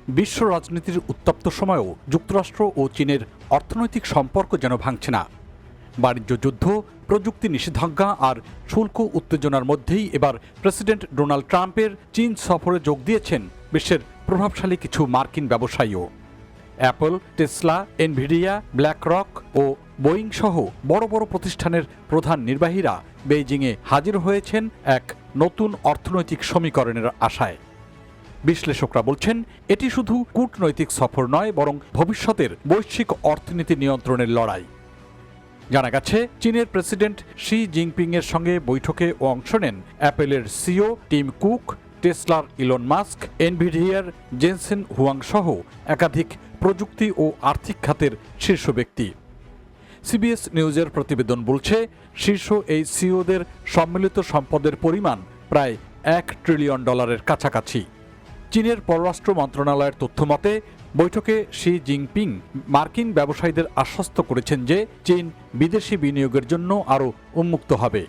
বিশ্ব রাজনীতির উত্তপ্ত সময়েও যুক্তরাষ্ট্র ও চীনের অর্থনৈতিক সম্পর্ক যেন ভাঙছে না। বাণিজ্য যুদ্ধ, প্রযুক্তি নিষেধাজ্ঞা আর শুল্ক উত্তেজনার মধ্যেই এবার প্রেসিডেন্ট ডোনাল্ড ট্রাম্পের চীন সফরে যোগ দিয়েছেন বিশ্বের প্রভাবশালী কিছু মার্কিন ব্যবসায়ীও। অ্যাপল, টেসলা, এনভিডিয়া, ব্ল্যাকরক ও বোয়িং সহ বড় বড় প্রতিষ্ঠানের প্রধান নির্বাহীরা বেইজিংয়ে হাজির হয়েছেন এক নতুন অর্থনৈতিক সমীকরণের আশায়। বিশ্লেষকরা বলছেন, এটি শুধু কূটনৈতিক সফর নয়, বরং ভবিষ্যতের বৈশ্বিক অর্থনীতি নিয়ন্ত্রণের লড়াই। জানা গেছে, চীনের প্রেসিডেন্ট শি জিনপিংয়ের সঙ্গে বৈঠকে অংশ নেন অ্যাপেলের সিইও টিম কুক, টেসলার ইলন মাস্ক, এনভিডিয়ার জেনসেন হুয়াং সহ একাধিক প্রযুক্তি ও আর্থিক খাতের শীর্ষ ব্যক্তি। সিবিএস নিউজের প্রতিবেদন বলছে, শীর্ষ এই সিইওদের সম্মিলিত সম্পদের পরিমাণ প্রায় $1 ট্রিলিয়ন কাছাকাছি। চীনের পররাষ্ট্র মন্ত্রণালয়ের তথ্যমতে বৈঠকে শি জিনপিং মার্কিন ব্যবসায়ীদের আশ্বস্ত করেছেন যে চীন বিদেশি বিনিয়োগের জন্য আরও উন্মুক্ত হবে,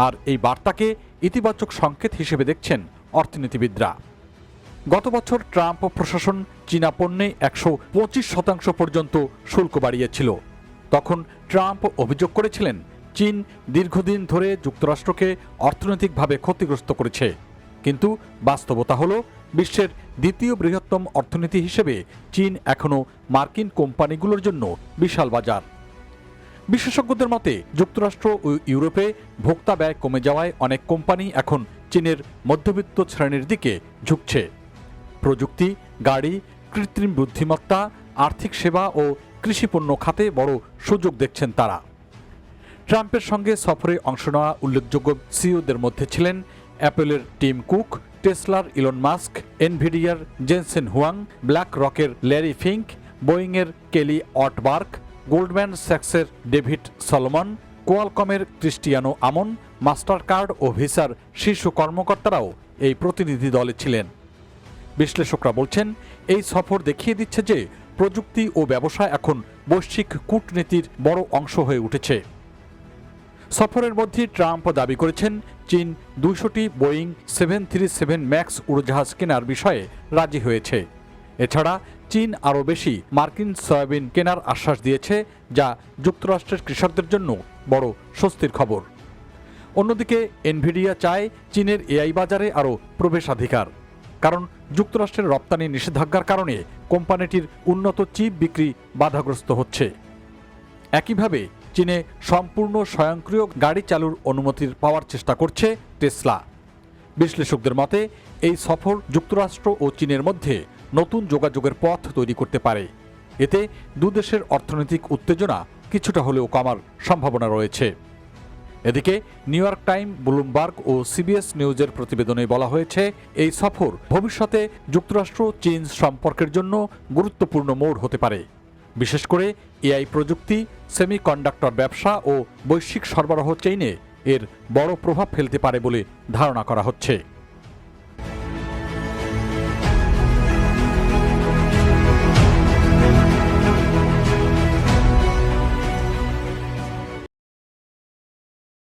আর এই বার্তাকে ইতিবাচক সংকেত হিসেবে দেখছেন অর্থনীতিবিদরা। গত বছর ট্রাম্প প্রশাসন চীনা পণ্যে 125% পর্যন্ত শুল্ক বাড়িয়েছিল। তখন ট্রাম্প অভিযোগ করেছিলেন, চীন দীর্ঘদিন ধরে যুক্তরাষ্ট্রকে অর্থনৈতিকভাবে ক্ষতিগ্রস্ত করেছে। কিন্তু বাস্তবতা হলো, বিশ্বের দ্বিতীয় বৃহত্তম অর্থনীতি হিসেবে চীন এখনও মার্কিন কোম্পানিগুলোর জন্য বিশাল বাজার। বিশেষজ্ঞদের মতে, যুক্তরাষ্ট্র ও ইউরোপে ভোক্তা ব্যয় কমে যাওয়ায় অনেক কোম্পানি এখন চীনের মধ্যবিত্ত শ্রেণীর দিকে ঝুঁকছে। প্রযুক্তি, গাড়ি, কৃত্রিম বুদ্ধিমত্তা, আর্থিক সেবা ও কৃষিপণ্য খাতে বড় সুযোগ দেখছেন তারা। ট্রাম্পের সঙ্গে সফরে অংশ নেওয়া উল্লেখযোগ্য সিইওদের মধ্যে ছিলেন অ্যাপেলের টিম কুক, টেসলার ইলন মাস্ক, এনভিডিয়ার জেনসেন হুয়াং, ব্ল্যাক রকের ল্যারি ফিঙ্ক, বোয়িংয়ের কেলি অটবার্গ, গোল্ডম্যান স্যাক্সের ডেভিড সলোমন, কোয়ালকমের ক্রিস্টিয়ানো আমন, মাস্টারকার্ড ও ভিসার শীর্ষ কর্মকর্তারাও এই প্রতিনিধি দলে ছিলেন। বিশ্লেষকরা বলছেন, এই সফর দেখিয়ে দিচ্ছে যে প্রযুক্তি ও ব্যবসা এখন বৈশ্বিক কূটনীতির বড় অংশ হয়ে উঠেছে। সফরের মধ্যে ট্রাম্প দাবি করেছেন, চীন 200টি বোয়িং 737 ম্যাক্স উড়োজাহাজ কেনার বিষয়ে রাজি হয়েছে। এছাড়া চীন আরও বেশি মার্কিন সয়াবিন কেনার আশ্বাস দিয়েছে, যা যুক্তরাষ্ট্রের কৃষকদের জন্য বড় স্বস্তির খবর। অন্যদিকে এনভিডিয়া চায় চীনের এআই বাজারে আরও প্রবেশাধিকার, কারণ যুক্তরাষ্ট্রের রপ্তানি নিষেধাজ্ঞার কারণে কোম্পানিটির উন্নত চিপ বিক্রি বাধাগ্রস্ত হচ্ছে। একইভাবে চীনে সম্পূর্ণ স্বয়ংক্রিয় গাড়ি চালুর অনুমতি পাওয়ার চেষ্টা করছে টেসলা। বিশ্লেষকদের মতে, এই সফর যুক্তরাষ্ট্র ও চীনের মধ্যে নতুন যোগাযোগের পথ তৈরি করতে পারে। এতে দুদেশের অর্থনৈতিক উত্তেজনা কিছুটা হলেও কমার সম্ভাবনা রয়েছে। এদিকে নিউ ইয়র্ক টাইম, ব্লুমবার্গ ও সিবিএস নিউজের প্রতিবেদনে বলা হয়েছে, এই সফর ভবিষ্যতে যুক্তরাষ্ট্র চীন সম্পর্কের জন্য গুরুত্বপূর্ণ মোড় হতে পারে। বিশেষ করে এআই প্রযুক্তি, সেমিকন্ডাক্টর ব্যবসা ও বৈশ্বিক সরবরাহ চেইনে এর বড় প্রভাব ফেলতে পারে বলে ধারণা করা হচ্ছে।